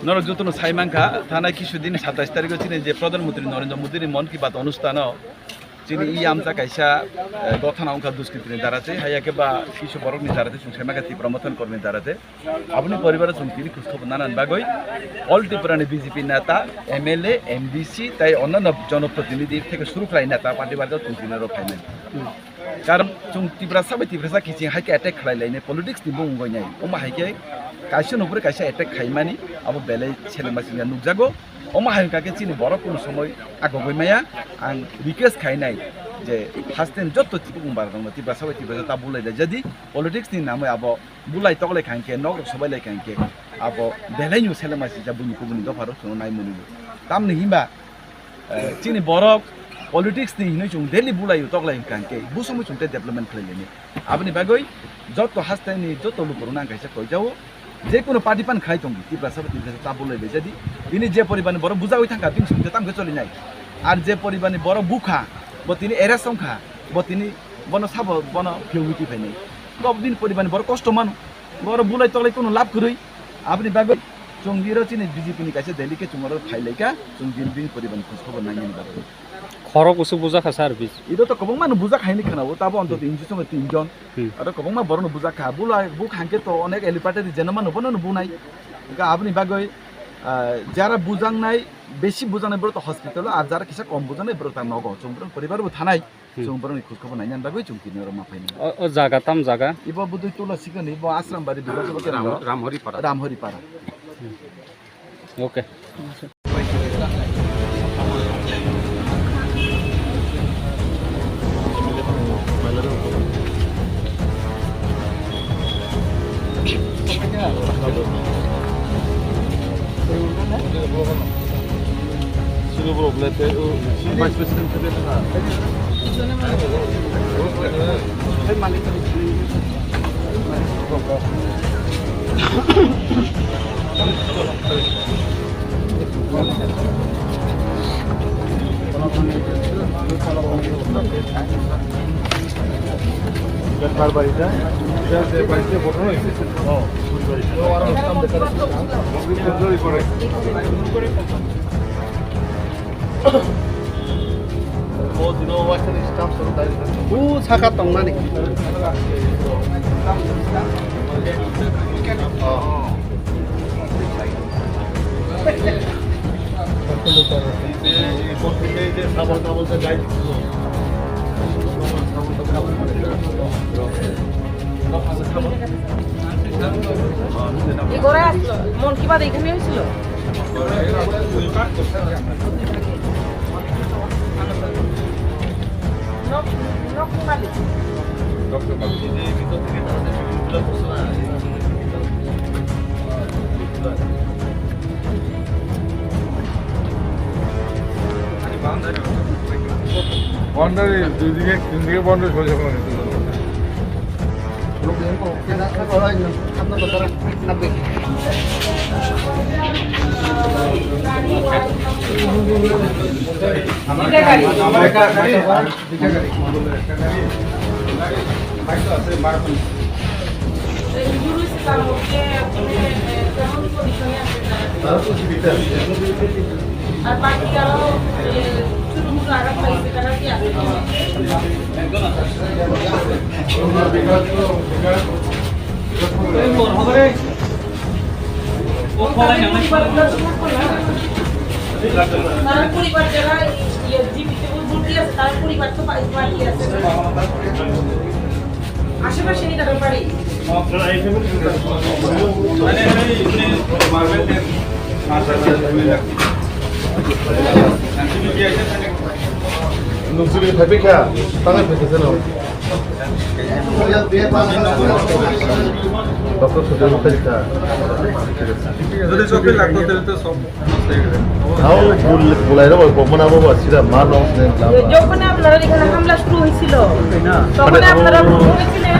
নরকযতন সাইমাংখা থানায় কিছুদিন 27 তারিখে চিনি যে প্রধানমন্ত্রী নরেন্দ্র মোদীর মন কি বাত অনুষ্ঠান চিনি ই আমচা কাইসা গঠন অঙ্কা দুষ্কৃতিনি দাঁড়াতে হাইয়াকে বা কিছু বরকনি দাঁড়াতে চুং সাইমাকাতি প্রমোথন কর্মী দাঁড়াতে আপনি পরিবারের চুং তিনি খোঁজখবর নানান বাগৈ অল ত্রিপুরানি বিজেপি নেতা এমএলএ এমডিসি তাই অন্যান্য জনপ্রতিনিধি থেকে শুরু করে নেতা পার্টি বাজার চুং তিনি রফাইমেন কারণ চুং ত্রিপুরা সাবাই ত্রিপুরা কিচি হাইকে অ্যাটাক খাইলাইনে পলিটিক্স नि बुंगयनाय ओमा हाइके काइसे नपुरे काइसे अटैक खाइमानि अब बेले छेलेमासिया नुकजागो ओमा हाइकाके चिनि बर कुनु समय आगगयमाया आं रिक्वेस्ट खाइनाय जे हास्टेन जत्तो तिबु बुंबार दङ तिब्रा सबै तिब्रा ता बुलाइदा जदि पलिटिक्स नि नामै अब बुलाइ तगले खाइके नग सबैले खाइके अब बेले नु छेलेमासि जा बुनि कुबुनि दफारो सो नाइ मुनि तामनि हिबा चिनि बर पलिटिक्स नि हिनै जुं दिल्ली बुलायो तगलाइ खाइके बुसमै जुंते डेभलपमेन्ट खाइलेनि आबनि बागै जत्तो हास्टेनि जत्तो लुपुरु नांगाइसे कइजाओ जे कोनो पार्टी पान खाइ दङ तिब्रा सबै तिब्रा ता बुलाइले जदि बिनि जे परिबारनि बर बुजावै थांगा बिन सुंते तामके चलिनाय आर जे परिबारनि बर बुखा बतिनि एरासंखा बतिनि बन साब बन फिउमिति फैनाय गबिन परिबारनि बर कष्ट मान बर बुलाइ तगलाइ कोनो लाभ गरै आबनि बागै चंगिरो चिनि बीजेपी नि काइसे दिल्ली के चुंगरो फाइलाइका चंगिन बिन परिबारनि खबर नायनि बागै खरक उसु बुजा खा सार बिस इदो त कबंग मानु बुजा खाइनि खानाबो ताबो अन्तत इन्जिसम 3 जन आरो कबंग मा बरनो बुजा खा बुला बु खांके तो अनेक एलिपाटेरि जेनमा नबनो बुनाय गा आपनि बागै जारा बुजांनाय बेसी बुजानाय बर त हस्पिटाल आ जारा किसा कम बुजानाय बर त नगो चंग्र परिबारबो थानाय चंग्रनि खुश खबर नायनान बागै चंकिनि र माफाइनि ओ जागा ताम जागा इबो बुदुइ तुलसीकनि इबो आश्रमबारी बिबाजबके रामहरि पारा okay Sino problema mais presidente da Hay maleta Bekar bayi'da biraz bayi'de boşuna hissesi. O ara tam bekar. Kontrol করে. ও দিনো ওয়াটার স্টাফ সব তাই। ও ছাকা তং না নাকি? মন কি বাদ এখানে হয়েছিল বাউন্ডারি দুদিকে তিনদিকে বাউন্ডারি সোজা করে নিতে হবে আর বাকি আরো ছোট ছোট আঘাত পাইছে তারা কি আছে তার পরিবার যারা জীবিত ভর্তি আছে তার পরিবার তো বাড়ি আছে আশেপাশে তারা বাড়ি নুসুলি ভাবে কা তাহলে ফেসে নাও ডক্টর সুজন ফেসা যদি সবে লাগতো তাহলে তো সব হাও বলাই দাও কমনাবো বাসিরা মানো যখন আপনারা এখানে হামলা শুরু হয়েছিল তখন আপনারা বলেছিলেন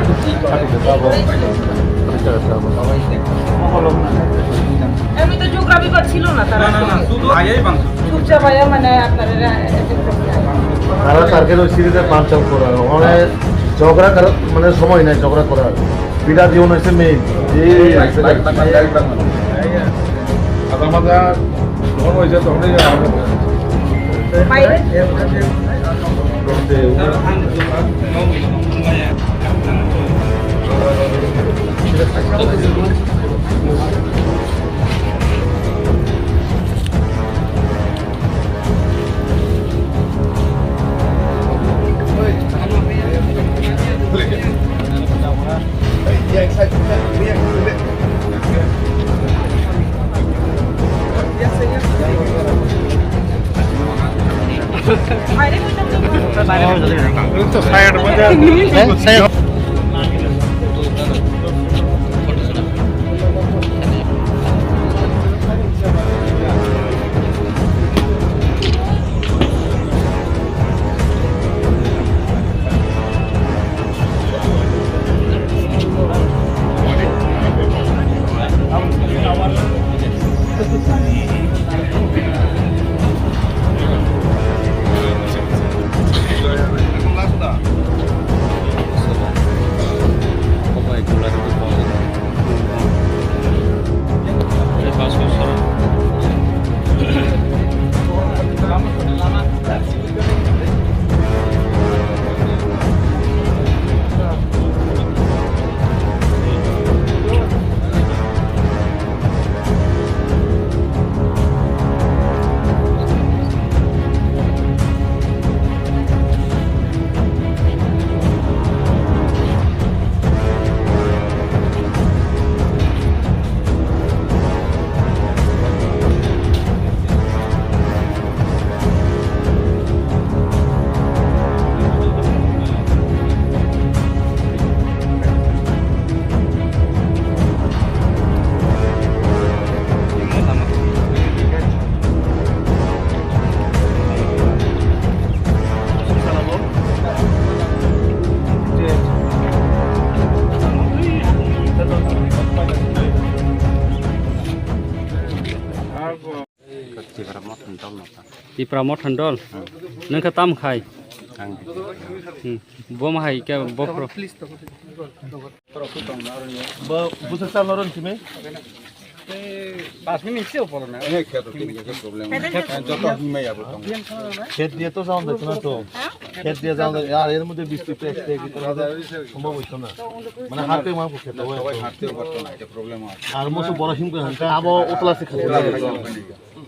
এমনি তো জিওগ্রাফি বা ছিল না তারা না শুধু আয়াই বাংলা চুপচাপ আয়া মানে আপনারা তারা টার্গেট ওই সিরিজে পাঁচ আউট করা মানে ঝগড়া করার মানে সময় নাই ঝগড়া করার বিরাট জীবন হয়েছে মেইন আধা মাজা যখন হয়েছে তখনই বাইরে সবাই গোলার Tipra motan dol. Nengka tam khai. Bom hai ke bopro. বুঝতে চাল নরন তুমি 5 minit sih opor na. খেত দিয়ে তো যাওয়া যাচ্ছে না তো খেত দিয়ে যাওয়া যায় আর এর মধ্যে বৃষ্টি পেয়ে কি সম্ভব হইতো না মানে হাতে মার খেতে হয় হাঁটতেও পারতো না এটা প্রবলেম আছে আর মতো বড় হিম করে আবো ওতলাসে খাতে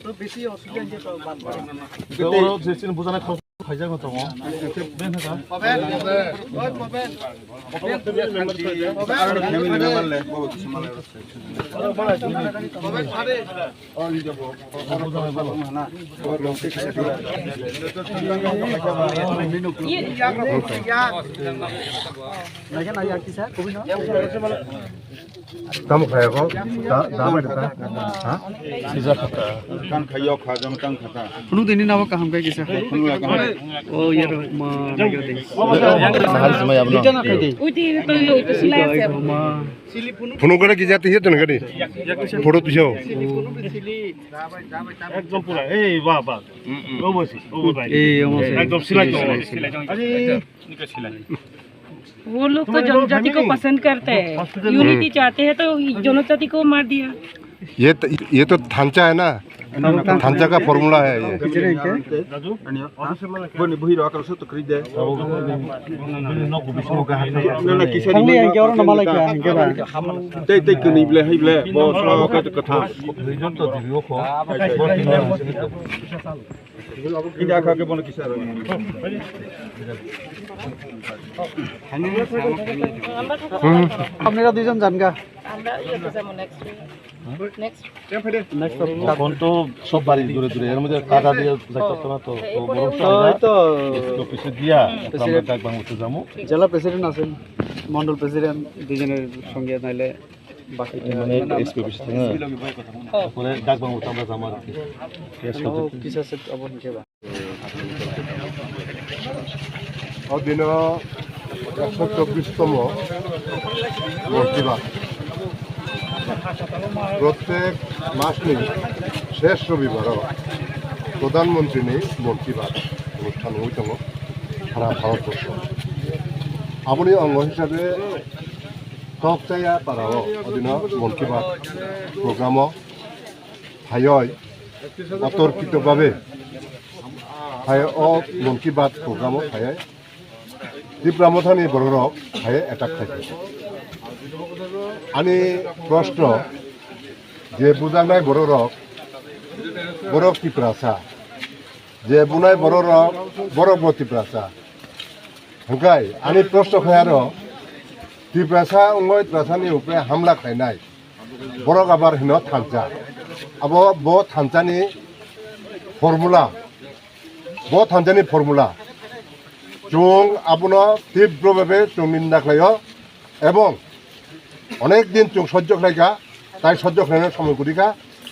তো বেশি অসুবিধা যে তো বাদ পারে না তো ওরা যেদিন বোঝানা খাই যাবে তো বেন থাকা পাবেন ফ্যামিলি মেম্বার লে বহু কিছু মানে পাবেন আরে অন যাব বোঝানা ভালো না ওর লোক কিছু Kamu kaya ko? Dama dita. Ha? Sisa kata. Kan kayo kha jam tang khata. Punu dini nawa kaham kai kisa. Punu la kha. Oh yar ma nagir de. Sahal samay abna. উঠি তো ওইটা সিলাই আছে phone করে কি যাতে হিয়ে তো না গাড়ি ফটো তুইছো একদম পুরা এই বাহ বাহ ও বসি ও ভাই এই আমার একদম সিলাই তো আরে वो लोग तो जनजाति को पसंद करते हैं यूनिटी चाहते हैं तो जनजाति को मार दिया ये तो थांचा है ना थांचा का फॉर्मूला है ये राजू बने बही रकल से तो खरीद दे न को बिसमो का ना किसे नहीं है क्या और न माला क्या है के बा ते ते कनी बले है बले बो सो का कथा रिजन तो दियो को इंडिया खा के बने किसे আপনারা দুইজন যান গা আমরা ইয়েতে যাব নেক্সট এখন তো সব বাড়ি দূরে দূরে এর মধ্যে কাটা দিয়ে যাইতো না তো তো অফিসে দিয়া আমরা ডাক বাংলাতে যাবো জেলা প্রেসিডেন্ট আছেন মন্ডল প্রেসিডেন্ট দুজনের সঙ্গে নাইলে বাকি মানে এসপি অফিস থেকে পরে ডাক বাংলাতে আমরা যাবো আর কি কিছু আছে অবশ্যই কেবা অদিন 124তম মর্তিবাদ প্রত্যেক মাস নিয়ে শেষ রবিবারও প্রধানমন্ত্রী নিয়ে মর্তিবাদ অনুষ্ঠান হইতম সারা ভারতবর্ষ আপনি অঙ্গ হিসাবে টকচাইয়া পাড়াও অদিন মন কি বাত প্রোগ্রামও হায়য় অতর্কিতভাবে হায় অ মন কি বাত প্রোগ্রামও হায় তীব্রামথানি বড়রক হায় এটাক খাইছে আনি প্রশ্ন যে বুঝানায় বড়রক বড় তীব্রাসা যে বুনাই বড়রক বড় তীব্রাসা হংকাই আনি প্রশ্ন খায়ার তীব্রাসা উঙ্গই ত্রাসানি উপরে হামলা খাইনাই বড় আবার হিন থানচা আবো ব থানচানি ফর্মুলা চুং আপনার তীব্রভাবে চুং নিন্দা খাইও এবং অনেক দিন চুং সহ্য খাইকা তাই সহ্য খাইনার সময় করিকা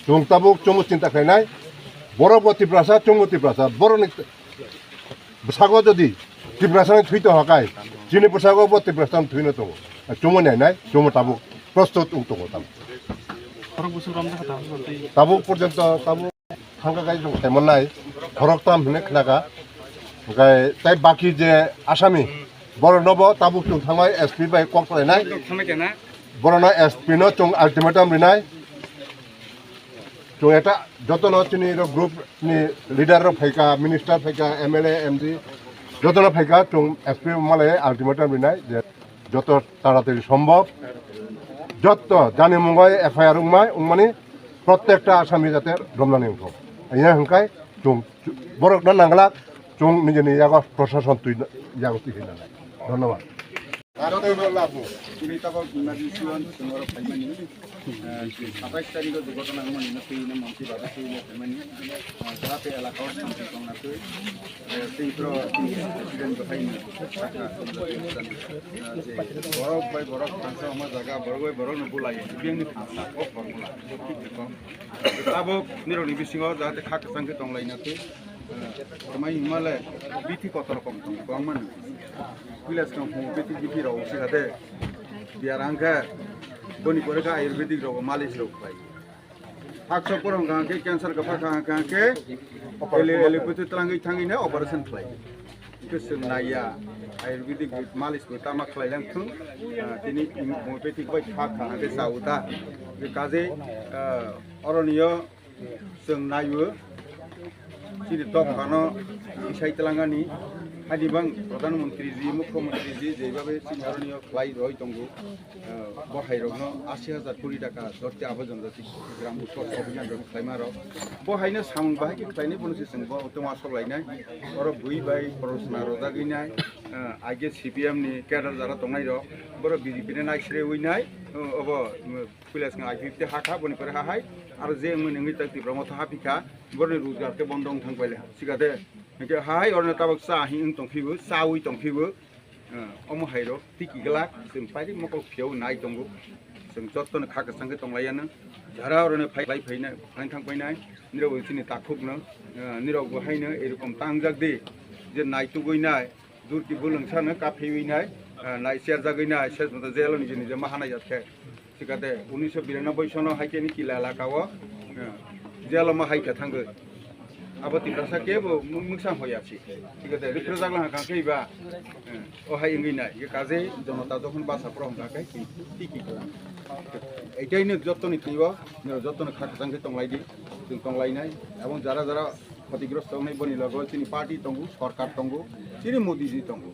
চুং তাবুক চুমু চিন্তা খাইনাই বড় তীব্রাসা চুঙ্গু তীব্রাসা বড় সাগ যদি তীব্রাসানি থুইতে হকাই চিনি পোশাক তীব্রাসান থুইনো তো চুমু নাই চুমু তাবুক প্রস্তুত উঠতো তাবুক পর্যন্ত তাবুক থাকা গাই जों थाइमोननाय हरकताम होनो खोनागा ओमफ्राय ताइ बाकी जे आसामी बरनबो ताबुक जों थांनाय एसपि बाय कल खालायनाय बरना एसपि नो जों आल्टिमेटाम रिनाय जों एटा जतन चिनि ग्रुप नि लिडार फाइका मिनिस्टार फाइका एमएलए एमडी जतन फाइका जों एसपि मालाय आल्टिमेटाम रिनाय जे जत ताड़ाताड़ी सम्भव जत जाने मुंगाय एफआईआर उमाय प्रत्येकटा आसामी जाते रमनानि उठो यहाँ हंकाय जों बरकना नांगला जों निजेनि जागा प्रशासन तुइ जागा तुइ धन्यवाद সাতাইশ তারিখে দুর্ঘটনা ফেরিনে মন্ত্রী বাদে ফেরিনে ফেমানি যাতে এলাকার শান্তি কামনা করে সেইপ্র প্রেসিডেন্ট হাইনি বরফ বাই বরফ থানসা আমার জায়গা বরফ বাই বরফ নুবুলাই বিয়াংনি থানসা ও ফর্মুলা তাবক নিরনি বিসিङाव जाहाथे खाक सांखे दंलायनाथै समाय हिमालय बिथि कत रकम दं गमन विलेज कम बिथि बिथि राव सिगादे बियारांगा बनि परेका आयुर्वेदिक राव मालिश राव पाइ फाक्स परम गांके कैंसर का फाका गांके एले पुति तलांगै थांगिने ऑपरेशन खालाय गोसो नाया आयुर्वेदिक मालिश को तामा खालायलां थुं दिनै होमियोपेथिक बाय फाका बे जाउदा बे काजे अरनिय जों नायो सिरि तफानो इसाइ तलांगानि हादिबां प्रधानमंत्री जी मुख्यमंत्री जी जेबाबे सिंहारनिय फ्लाइ रय दंगो बहायरनो 80,000 कोटी टाका दरते आबोजन जाति ग्राम स्वच्छ अभियान रं खाइमार बहायनो सामं बाहाय खाइने बनसि संबो तमा सलायनाय और बुइ बाय प्रश्ना रजा गइनाय आगे सीपीएम नि केडर जारा दंनाय र बर बीजेपी ने नाइसरे उइनाय अब पुलिस न आइपिते हाखा बनि पर हाहाय आरो जे मोनङै तक्ति ब्रह्मथ हाफिका बरनि रोजगार के बन्दं थांबायले सिगादे के हाय और ताबक साहि इन तंफिबो साउइ तंफिबो अम हायरो टिकि गला जों पारि मकल फियाव नाय दंगो जों जत्तन खाका संगे तंलायानो धारा और फाइ फैनाय फाइन थांबायनाय निराव सिनि ताखुबनो निराव बहायनो एरकम तांजाक दे जे नायतु गइनाय दुरकी बुलंसानो काफेविनाय नाय शेर जागैनाय शेर मत जेलनि जिनि जे माहानाय जाथे सिगादे 1992 सनो हाइकेनि किला लाकाव जेल मा हाइका थांगो आबती प्रसा केबो मुक्सां होयाछि सिगादे रिक्र जागला कांखैबा ओहाय इंगिनाय ये काजे जनता जखन बासा प्रम काकै टिकि एटाइनो जत्तनि थैबो जत्तनि खाक संगे तंलायदि जों तंलायनाय एवं जारा जारा क्षतिग्रस्त होनाय बनि लगो चिनि पार्टी तंगु सरकार तंगु चिनि मोदी जी तंगु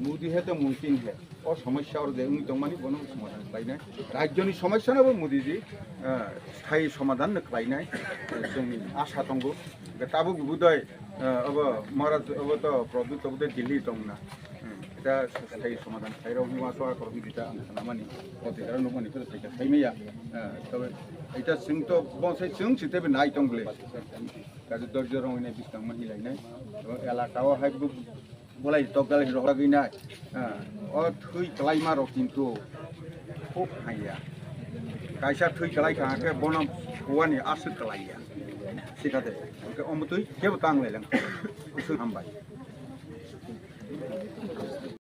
मोदी है तो मुमकिन है और समस्या और जे उनी तंमानि बनो समाधान खालायनाय राज्यनि समस्यानोबो मोदी जी स्थायी समाधान खालायनाय जोंनि आशा तंगु ताबो बुदय अब महाराज अब तो प्रदूत अब दिल्ली दंना दा स्थायी समाधान खायराव हिमासवा करबिता खालामानि अतिदार नमानि फोर थाइका थाइमैया तबे एटा जों तो बसाय जों सितेबे नाय दंगले गाजि दर्ज रंगैनाय बिस्तांमोन हिलायनाय एलाकाव हाय बोलाई तगालै रगा गइनाय थै कलाइमा र किन्तु खूब हाया कायसा थै कलाइ खाके बनम हौवानि आसो कलाइया सिखादे अमतै केबो तांलायलां इसो हामबाय